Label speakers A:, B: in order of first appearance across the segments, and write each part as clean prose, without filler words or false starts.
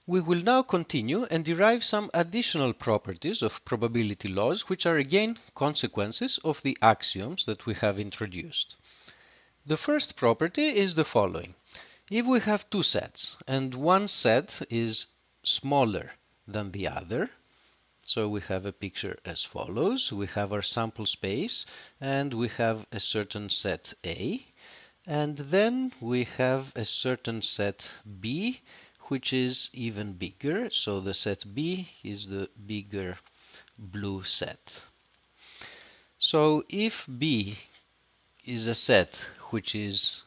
A: We will now continue and derive some additional properties of probability laws, which are again consequences of the axioms that we have introduced. The first property is the following. If we have two sets and one set is smaller than the other, so we have a picture as follows. We have our sample space and we have a certain set A, and then we have a certain set B, which is even bigger. So the set B is the bigger blue set. So if B is a set which is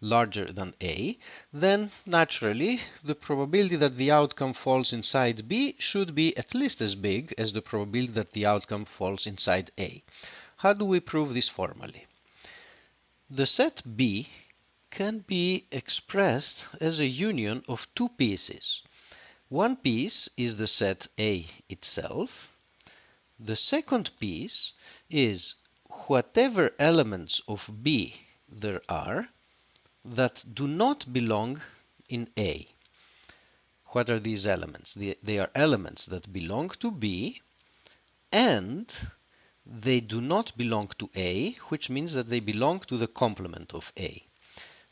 A: larger than A, then naturally the probability that the outcome falls inside B should be at least as big as the probability that the outcome falls inside A. How do we prove this formally? The set B can be expressed as a union of two pieces. One piece is the set A itself. The second piece is whatever elements of B there are that do not belong in A. What are these elements? They are elements that belong to B and they do not belong to A, which means that they belong to the complement of A.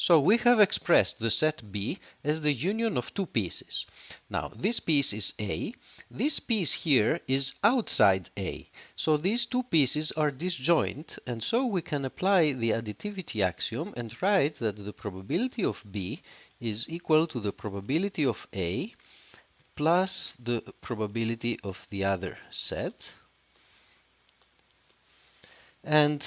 A: So we have expressed the set B as the union of two pieces. Now, this piece is A. This piece here is outside A. So these two pieces are disjoint, and so we can apply the additivity axiom and write that the probability of B is equal to the probability of A plus the probability of the other set. And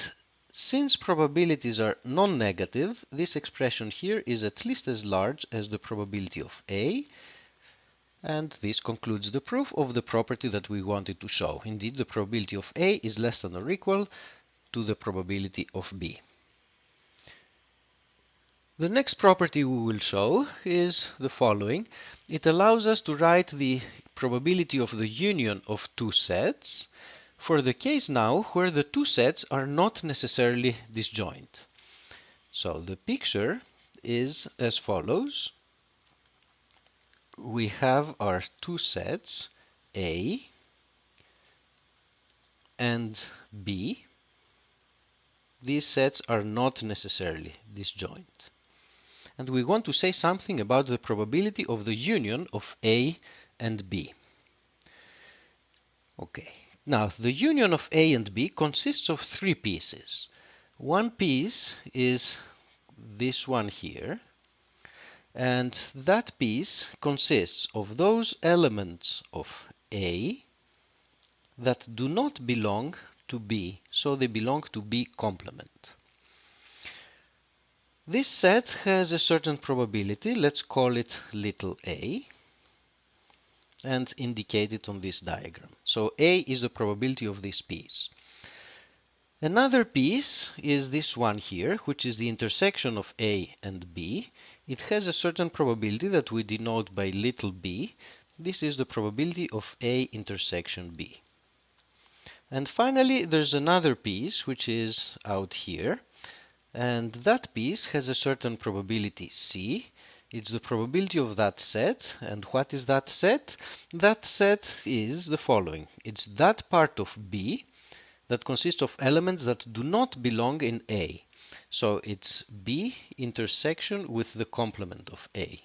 A: since probabilities are non-negative, this expression here is at least as large as the probability of A, and this concludes the proof of the property that we wanted to show. Indeed, the probability of A is less than or equal to the probability of B. The next property we will show is the following. It allows us to write the probability of the union of two sets for the case now where the two sets are not necessarily disjoint. So the picture is as follows. We have our two sets, A and B. These sets are not necessarily disjoint. And we want to say something about the probability of the union of A and B. Okay. Now, the union of A and B consists of three pieces. One piece is this one here, and that piece consists of those elements of A that do not belong to B, so they belong to B complement. This set has a certain probability, let's call it little a, and indicate it on this diagram. So A is the probability of this piece. Another piece is this one here, which is the intersection of A and B. It has a certain probability that we denote by little b. This is the probability of A intersection B. And finally, there's another piece, which is out here. And that piece has a certain probability C. It's the probability of that set. And what is that set? That set is the following. It's that part of B that consists of elements that do not belong in A. So it's B intersection with the complement of A.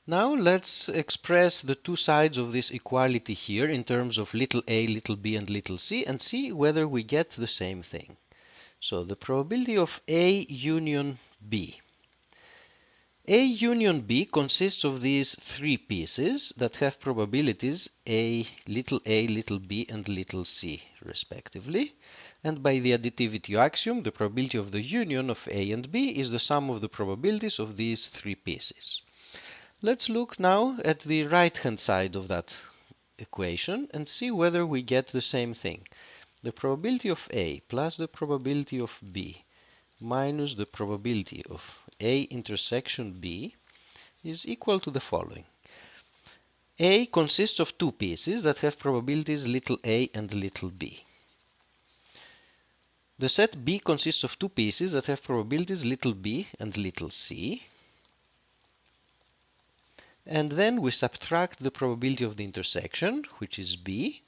A: Now let's express the two sides of this equality here in terms of little a, little b, and little c, and see whether we get the same thing. So the probability of A union B. A union B consists of these three pieces that have probabilities A, little b, and little c, respectively. And by the additivity axiom, the probability of the union of A and B is the sum of the probabilities of these three pieces. Let's look now at the right-hand side of that equation and see whether we get the same thing. The probability of A plus the probability of B minus the probability of A intersection B is equal to the following. A consists of two pieces that have probabilities little a and little b. The set B consists of two pieces that have probabilities little b and little c. And then we subtract the probability of the intersection, which is b,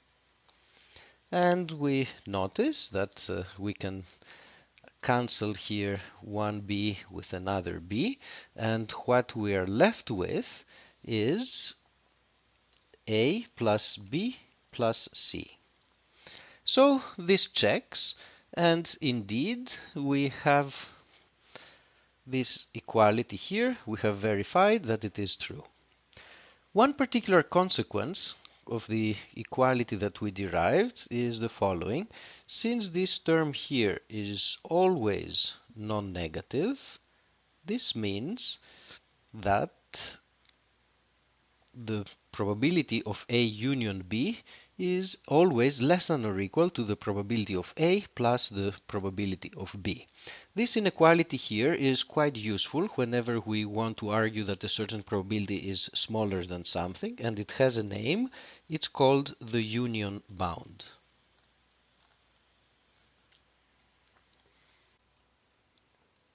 A: and we notice that we can cancel here one b with another b, and what we are left with is a plus b plus c. So this checks, and indeed we have this equality here. We have verified that it is true. One particular consequence of the equality that we derived is the following. Since this term here is always non-negative, this means that the probability of A union B is always less than or equal to the probability of A plus the probability of B. This inequality here is quite useful whenever we want to argue that a certain probability is smaller than something, and it has a name. It's called the union bound.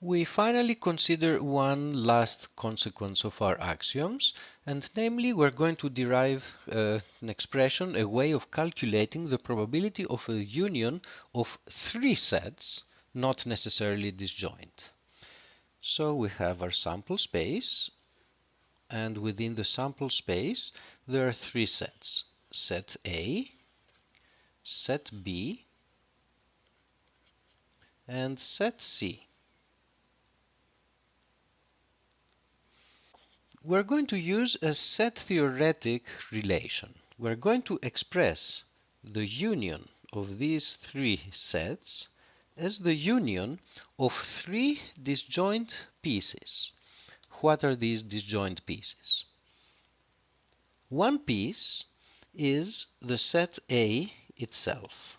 A: We finally consider one last consequence of our axioms, and namely we're going to derive an expression, a way of calculating the probability of a union of three sets, not necessarily disjoint. So we have our sample space, and within the sample space there are three sets: set A, set B, and set C. We're going to use a set theoretic relation. We're going to express the union of these three sets as the union of three disjoint pieces. What are these disjoint pieces? One piece is the set A itself.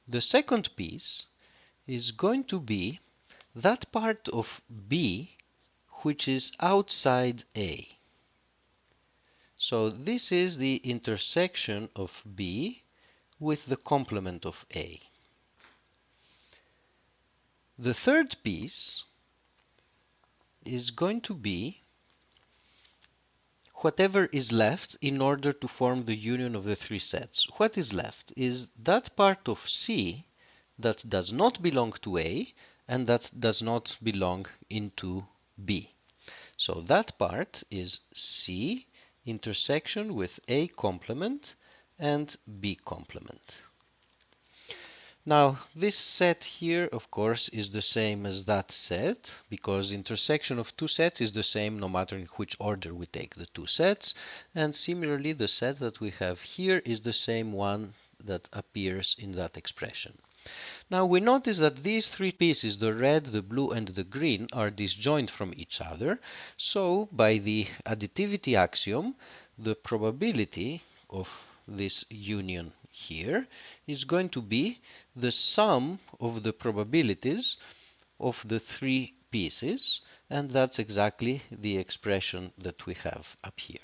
A: The second piece is going to be that part of B which is outside A. So this is the intersection of B with the complement of A. The third piece is going to be whatever is left in order to form the union of the three sets. What is left is that part of C that does not belong to A and that does not belong into B. So that part is C intersection with A complement and B complement. Now, this set here, of course, is the same as that set, because intersection of two sets is the same no matter in which order we take the two sets. And similarly, the set that we have here is the same one that appears in that expression. Now, we notice that these three pieces, the red, the blue, and the green, are disjoint from each other. So, by the additivity axiom, the probability of this union here is going to be the sum of the probabilities of the three pieces, and that's exactly the expression that we have up here.